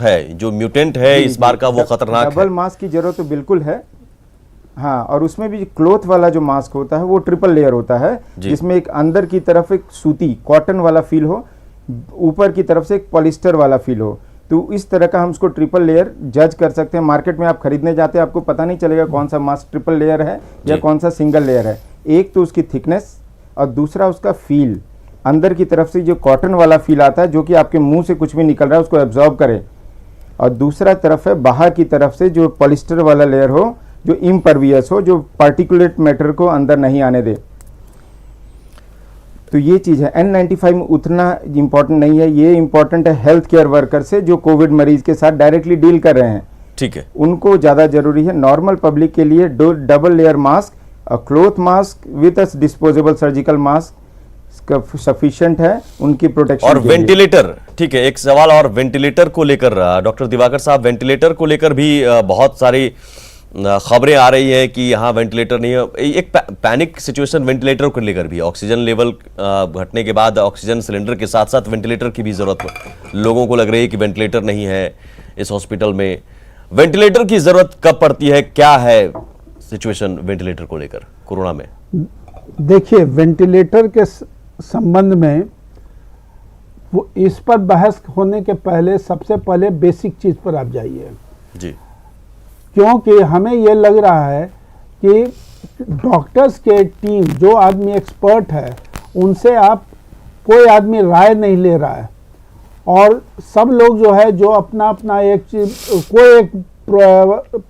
है, जो म्यूटेंट है इस बार का वो खतरनाक है। डबल मास्क की जरूरत तो बिल्कुल है। हाँ, और उसमें भी क्लॉथ वाला जो मास्क होता है वो ट्रिपल लेयर होता है, जिसमें एक अंदर की तरफ एक सूती कॉटन वाला फील हो, ऊपर की तरफ से एक पॉलिस्टर वाला फील हो। तो इस तरह का हम उसको ट्रिपल लेयर जज कर सकते हैं। मार्केट में आप खरीदने जाते हैं, आपको पता नहीं चलेगा कौन सा मास्क ट्रिपल लेयर है या कौन सा सिंगल लेयर है। एक तो उसकी थिकनेस और दूसरा उसका फील, अंदर की तरफ से जो कॉटन वाला फील आता है जो कि आपके मुंह से कुछ भी निकल रहा है उसको एब्जॉर्ब करे, और दूसरा तरफ है बाहर की तरफ से जो पॉलिस्टर वाला लेयर हो, जो इम्परवियस हो, जो पार्टिकुलेट मैटर को अंदर नहीं आने दे। तो ये चीज़ है। N95 उतना इम्पोर्टेंट नहीं है, ये इम्पोर्टेंट है हेल्थ केयर वर्कर से जो कोविड मरीज के साथ डायरेक्टली डील कर रहे हैं, ठीक है, उनको ज़्यादा जरूरी है। नॉर्मल पब्लिक के लिए double layer mask, cloth mask with a disposable surgical mask sufficient है उनकी प्रोटेक्शन। और वेंटिलेटर, ठीक है, एक सवाल और वेंटिलेटर को लेकर डॉक्टर दिवाकर साहब, वेंटिलेटर को लेकर भी बहुत सारी खबरें आ रही है कि यहाँ वेंटिलेटर नहीं है। एक पैनिक सिचुएशन वेंटिलेटर को लेकर भी, ऑक्सीजन लेवल घटने के बाद ऑक्सीजन सिलेंडर के साथ साथ वेंटिलेटर की भी जरूरत लोगों को लग रही है कि वेंटिलेटर नहीं है इस हॉस्पिटल में। वेंटिलेटर की जरूरत कब पड़ती है, क्या है सिचुएशन वेंटिलेटर को लेकर कोरोना में? देखिए, वेंटिलेटर के संबंध में वो इस पर बहस होने के पहले सबसे पहले बेसिक चीज पर आप जाइए जी, क्योंकि हमें ये लग रहा है कि डॉक्टर्स के टीम, जो आदमी एक्सपर्ट है, उनसे आप कोई आदमी राय नहीं ले रहा है, और सब लोग जो है जो अपना अपना एक चीज, कोई एक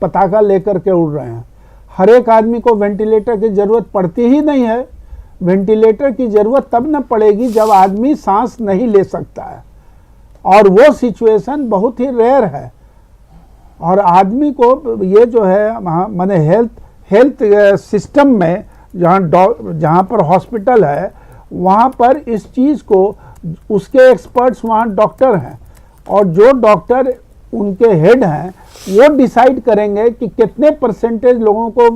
पताका लेकर के उड़ रहे हैं। हर एक आदमी को वेंटिलेटर की जरूरत पड़ती ही नहीं है। वेंटिलेटर की जरूरत तब न पड़ेगी जब आदमी सांस नहीं ले सकता है, और वो सिचुएशन बहुत ही रेयर है। और आदमी को ये जो है माने हेल्थ सिस्टम में जहाँ पर हॉस्पिटल है वहाँ पर इस चीज़ को उसके एक्सपर्ट्स वहाँ डॉक्टर हैं, और जो डॉक्टर उनके हेड हैं वो डिसाइड करेंगे कि कितने परसेंटेज लोगों को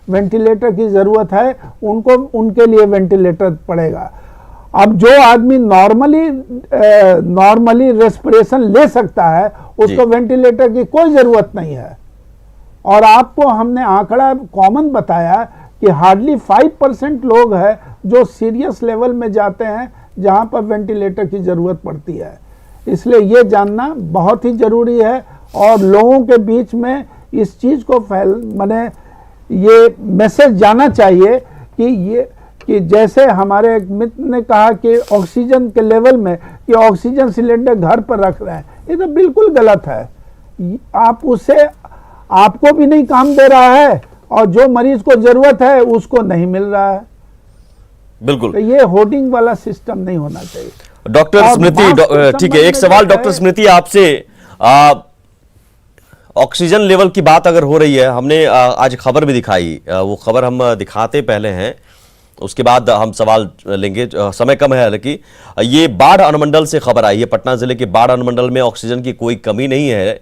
वेंटिलेटर की ज़रूरत है, उनको उनके लिए वेंटिलेटर पड़ेगा। अब जो आदमी नॉर्मली रेस्पिरेशन ले सकता है उसको वेंटिलेटर की कोई ज़रूरत नहीं है। और आपको हमने आंकड़ा कॉमन बताया कि हार्डली 5% लोग हैं जो सीरियस लेवल में जाते हैं जहां पर वेंटिलेटर की ज़रूरत पड़ती है। इसलिए ये जानना बहुत ही ज़रूरी है, और लोगों के बीच में इस चीज़ को माने ये मैसेज जाना चाहिए कि जैसे हमारे एक मित्र ने कहा कि ऑक्सीजन के लेवल में कि ऑक्सीजन सिलेंडर घर पर रख रहे हैं, ये तो बिल्कुल गलत है। आप उससे आपको भी नहीं काम दे रहा है, और जो मरीज को जरूरत है उसको नहीं मिल रहा है। बिल्कुल, तो ये होर्डिंग वाला सिस्टम नहीं होना चाहिए। डॉक्टर स्मृति, ठीक है, एक सवाल डॉक्टर स्मृति आपसे, ऑक्सीजन लेवल की बात अगर हो रही है, हमने आज खबर भी दिखाई, वो खबर हम दिखाते पहले हैं, उसके बाद हम सवाल लेंगे, समय कम है। हालांकि ये बाढ़ अनुमंडल से खबर आई है, पटना जिले के बाढ़ अनुमंडल में ऑक्सीजन की कोई कमी नहीं है,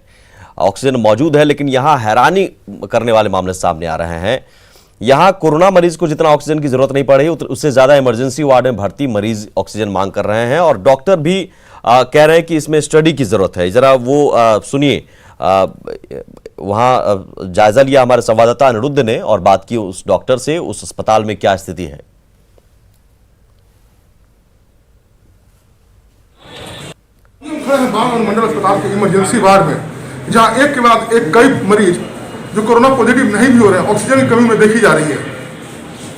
ऑक्सीजन मौजूद है, लेकिन यहाँ हैरानी करने वाले मामले सामने आ रहे हैं। यहाँ कोरोना मरीज को जितना ऑक्सीजन की जरूरत नहीं पड़ रही, उससे ज्यादा इमरजेंसी वार्ड में भर्ती मरीज ऑक्सीजन मांग कर रहे हैं, और डॉक्टर भी कह रहे हैं कि इसमें स्टडी की जरूरत है। जरा वो सुनिए, वहाँ जायजा लिया हमारे संवाददाता अनिरुद्ध ने और बात की उस डॉक्टर से, उस अस्पताल में क्या स्थिति है। बाढ़ अनुमंडल अस्पताल के इमरजेंसी वार्ड में, जहां एक के बाद एक कई मरीज जो कोरोना पॉजिटिव नहीं भी हो रहे हैं, ऑक्सीजन की कमी में देखी जा रही है।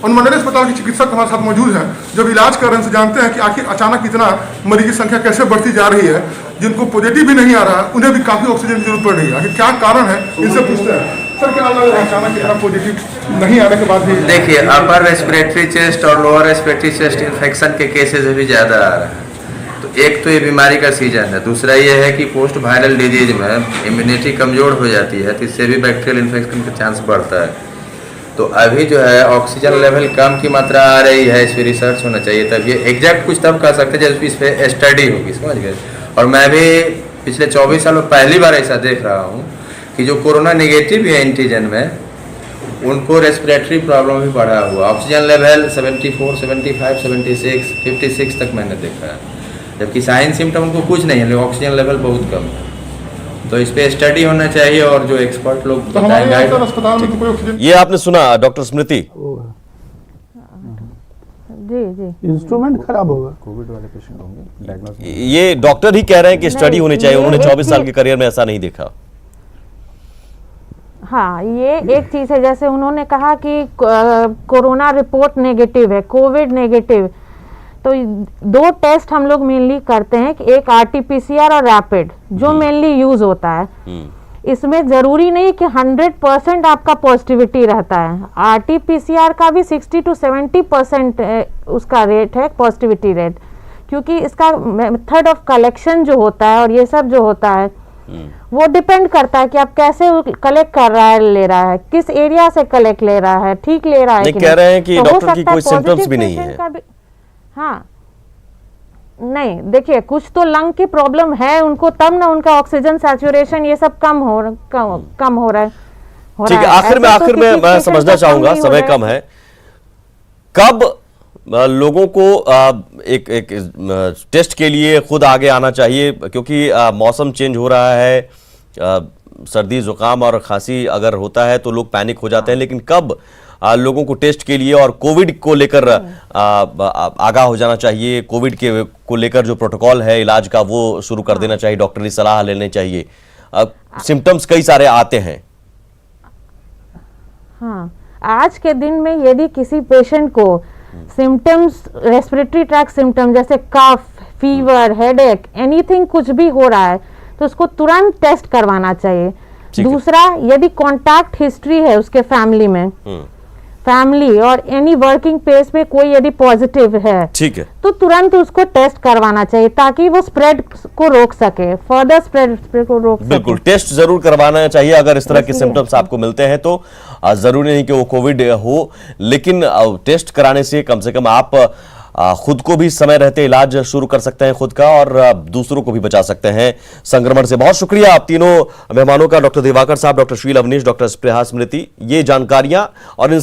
अनुमंडल अस्पताल के चिकित्सक हमारे साथ मौजूद हैं, जब इलाज कर रहे हैं, से जानते हैं कि आखिर अचानक इतना मरीज की संख्या कैसे बढ़ती जा रही है। जिनको पॉजिटिव भी नहीं आ रहा है उन्हें भी काफी ऑक्सीजन की जरूरत पड़ रही है, आखिर क्या कारण है, इनसे पूछते हैं। सर, क्या लग रहा है अचानक इतना पॉजिटिव नहीं आने के बाद भी? देखिए, अपर रेस्पिरेटरी चेस्ट और लोअर रेस्पिरेटरी चेस्ट इन्फेक्शन के केसेज भी ज़्यादा आ रहे हैं। तो एक तो ये बीमारी का सीजन है, दूसरा ये है कि पोस्ट वायरल डिजीज में इम्यूनिटी कमज़ोर हो जाती है, तो इससे भी बैक्टीरियल इन्फेक्शन का चांस बढ़ता है। तो अभी जो है ऑक्सीजन लेवल कम की मात्रा आ रही है, इस पर रिसर्च होना चाहिए, तब ये एग्जैक्ट कुछ तब कह सकते हैं जब इस पर स्टडी होगी, समझ गए। और मैं भी पिछले 24 साल में पहली बार ऐसा देख रहा हूँ कि जो कोरोना नेगेटिव है एंटीजन में, उनको रेस्पिरेटरी प्रॉब्लम भी बढ़ा हुआ। ऑक्सीजन लेवल 74, 75, 76, 56 तक मैंने देखा है, जबकि साइन सिम्टम उनको कुछ नहीं है, लेकिन ऑक्सीजन लेवल बहुत कम है। तो इस पे स्टडी होना चाहिए और जो एक्सपर्ट लोग तो हमारे यहाँ सर बताएंगे। अस्पताल में तो कोई ऑक्सीजन ये आपने सुना डॉक्टर स्मृति। जी जी इंस्ट्रूमेंट खराब होगा। कोविड वाले पेशेंट होंगे डायग्नोस ये डॉक्टर ही कह रहे हैं कि स्टडी नहीं, होनी चाहिए, ये उन्होंने एक 24 साल चीज- के करियर में ऐसा नहीं देखा। हाँ, ये एक चीज़ है, जैसे उन्होंने कहा कि कोरोना रिपोर्ट नेगेटिव है, कोविड नेगेटिव, तो दो टेस्ट हम लोग मेनली करते हैं कि एक RT-PCR और रैपिड जो मेनली यूज होता है। इसमें जरूरी नहीं कि 100% आपका पॉजिटिविटी रहता है। RT-PCR का भी 60 to 70% उसका रेट है, पॉजिटिविटी रेट, क्योंकि इसका मेथड ऑफ कलेक्शन जो होता है और ये सब जो होता है वो डिपेंड करता है कि आप कैसे कलेक्ट कर रहा है, ले रहा है, किस एरिया से कलेक्ट ले रहा है, ठीक ले रहा है नहीं, कि कह रहे हैं कि तो हो डॉक्टर की सकता है कोई symptoms positive भी नहीं patient है। का भी- हाँ, नहीं, देखिए कुछ तो लंग की प्रॉब्लम है उनको, तब ना उनका ऑक्सीजन सैचुरेशन ये सब कम हो रहा है। ठीक है, आखिर में मैं समझना चाहूंगा, समय कम है, कब लोगों को एक टेस्ट के लिए खुद आगे आना चाहिए, क्योंकि मौसम चेंज हो रहा है, सर्दी जुकाम और खांसी अगर होता है तो लोग पैनिक हो जाते हैं, लेकिन कब लोगों को टेस्ट के लिए और कोविड को लेकर आगाह हो जाना चाहिए, कोविड के को लेकर जो प्रोटोकॉल है इलाज का वो शुरू कर देना चाहिए, डॉक्टरी सलाह लेनी चाहिए? सिम्टम्स कई सारे आते हैं। हाँ, आज के दिन में यदि किसी पेशेंट को सिम्टम्स, रेस्पिरेटरी ट्रैक सिम्टम जैसे कफ, फीवर, हेडेक, एनीथिंग कुछ भी हो रहा है तो उसको तुरंत टेस्ट करवाना चाहिए। ठीक है। दूसरा, यदि कॉन्टैक्ट हिस्ट्री है उसके फैमिली में, फैमिली और एनी वर्किंग प्लेस में कोई यदि पॉजिटिव है, ठीक है, तो तुरंत उसको टेस्ट करवाना चाहिए ताकि वो स्प्रेड को रोक सके, फर्दर स्प्रेड को रोक सके। बिल्कुल टेस्ट जरूर करवाना चाहिए अगर इस तरह के इसलिए- सिम्टम्स आपको मिलते हैं तो। जरूरी नहीं कि वो कोविड हो, लेकिन टेस्ट कराने से कम आप खुद को भी समय रहते इलाज शुरू कर सकते हैं खुद का, और दूसरों को भी बचा सकते हैं संक्रमण से। बहुत शुक्रिया आप तीनों मेहमानों का, डॉक्टर दिवाकर साहब, डॉक्टर शील अवनीश, डॉक्टर स्पृहा स्मृति। ये जानकारियां और इन